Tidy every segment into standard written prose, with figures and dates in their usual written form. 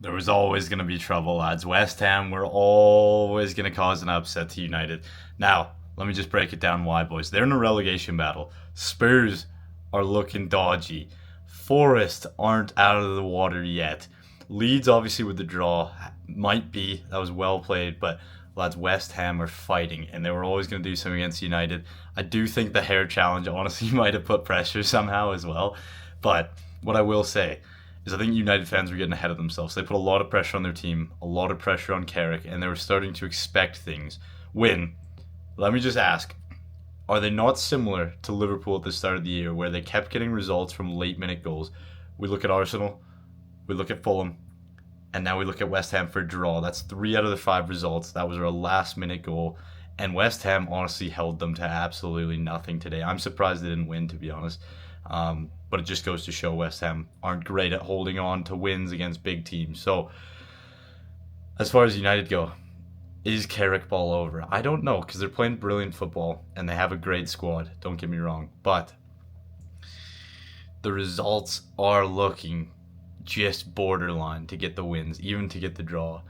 There was always going to be trouble, lads. West Ham were always going to cause an upset to United. Now, let me just break it down why, boys. They're in a relegation battle. Spurs are looking dodgy. Forest aren't out of the water yet. Leeds, obviously, with the draw, might be. That was well played, but lads, West Ham are fighting, and they were always going to do something against United. I do think the hair challenge, honestly, might have put pressure somehow as well. But what I will say is I think United fans were getting ahead of themselves. They put a lot of pressure on their team, a lot of pressure on Carrick, and they were starting to expect things. When, let me just ask, are they not similar to Liverpool at the start of the year where they kept getting results from late minute goals? We look at Arsenal, we look at Fulham, and now we look at West Ham for a draw. That's 3 out of the 5 results. That was our last minute goal. And West Ham honestly held them to absolutely nothing today. I'm surprised they didn't win, to be honest. But it just goes to show West Ham aren't great at holding on to wins against big teams. So, as far as United go, is Carrick ball over? I don't know because they're playing brilliant football and they have a great squad. Don't get me wrong. But the results are looking just borderline to get the wins, even to get the draw.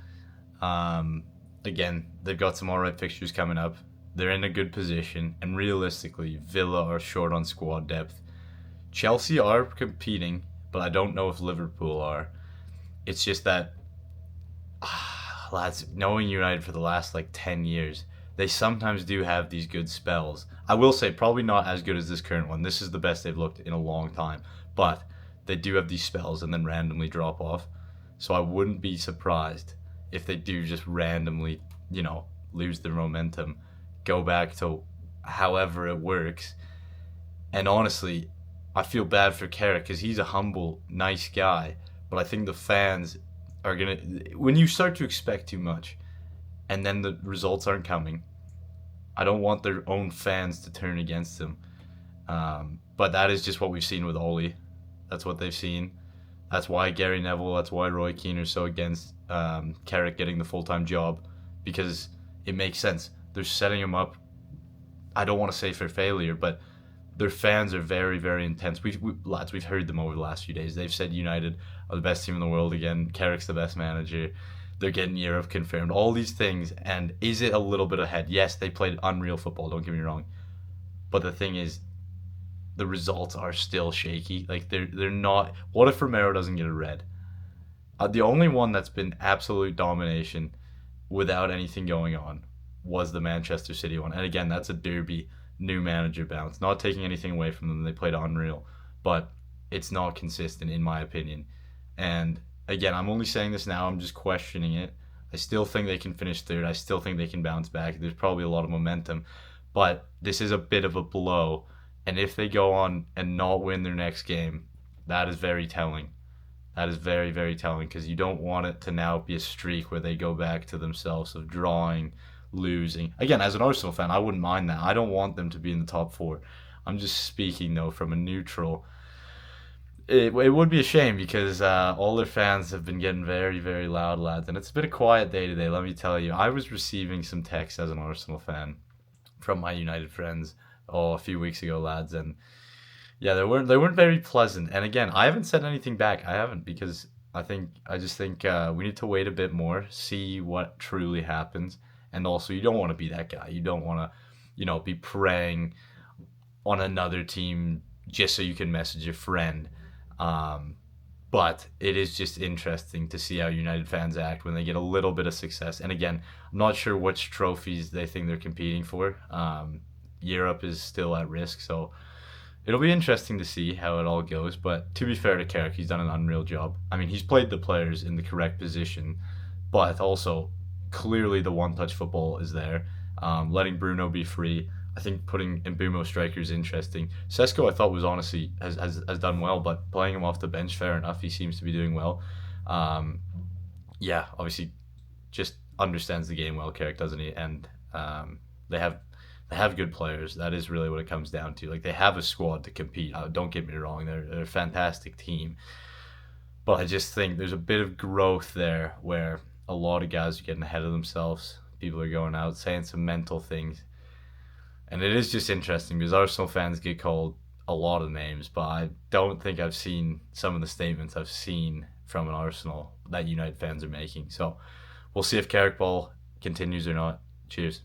Again, they've got some alright fixtures coming up. They're in a good position, and realistically, Villa are short on squad depth. Chelsea are competing, but I don't know if Liverpool are. It's just that, lads, knowing United for the last like 10 years, they sometimes do have these good spells. I will say, probably not as good as this current one. This is the best they've looked in a long time. But they do have these spells and then randomly drop off. So I wouldn't be surprised if they do just randomly, lose their momentum, go back to however it works. And honestly, I feel bad for Carrick because he's a humble, nice guy. But I think the fans are going to. When you start to expect too much and then the results aren't coming, I don't want their own fans to turn against them. But that is just what we've seen with Oli. That's what they've seen. That's why Gary Neville, that's why Roy Keane are so against Carrick getting the full-time job, because it makes sense. They're setting him up, I don't want to say for failure, but their fans are very, very intense. Lads, we've heard them over the last few days. They've said United are the best team in the world again. Carrick's the best manager. They're getting Europe confirmed. All these things. And is it a little bit ahead? Yes, they played unreal football. Don't get me wrong. But the thing is, the results are still shaky. Like they're not. What if Romero doesn't get a red? The only one that's been absolute domination without anything going on was the Manchester City one. And again, that's a derby, new manager bounce. Not taking anything away from them. They played unreal, but it's not consistent in my opinion. And again, I'm only saying this now. I'm just questioning it. I still think they can finish third. I still think they can bounce back. There's probably a lot of momentum, but this is a bit of a blow. And if they go on and not win their next game, that is very telling. That is very, very telling because you don't want it to now be a streak where they go back to themselves of drawing, losing. Again, as an Arsenal fan, I wouldn't mind that. I don't want them to be in the top four. I'm just speaking, though, from a neutral. It would be a shame because all their fans have been getting very, very loud, lads. And it's been a quiet day today, let me tell you. I was receiving some texts as an Arsenal fan from my United friends a few weeks ago, lads. And yeah, they weren't very pleasant. And again, I haven't said anything back. I haven't because I just think we need to wait a bit more, see what truly happens. And also, you don't want to be that guy. You don't want to, be preying on another team just so you can message a friend. But it is just interesting to see how United fans act when they get a little bit of success. And again, I'm not sure which trophies they think they're competing for. Europe is still at risk, so it'll be interesting to see how it all goes. But to be fair to Carrick, he's done an unreal job. I mean, he's played the players in the correct position, but also clearly the one-touch football is there. Letting Bruno be free. I think putting Mbumo striker is interesting. Sesko, I thought was honestly has done well, but playing him off the bench, fair enough. He seems to be doing well. Yeah, obviously, just understands the game well, Carrick, doesn't he? And they have they have good players. That is really what it comes down to. Like they have a squad to compete. Don't get me wrong; they're a fantastic team. But I just think there's a bit of growth there where a lot of guys are getting ahead of themselves. People are going out saying some mental things. And it is just interesting because Arsenal fans get called a lot of names, but I don't think I've seen some of the statements I've seen from an Arsenal that United fans are making. So we'll see if Carrick ball continues or not. Cheers.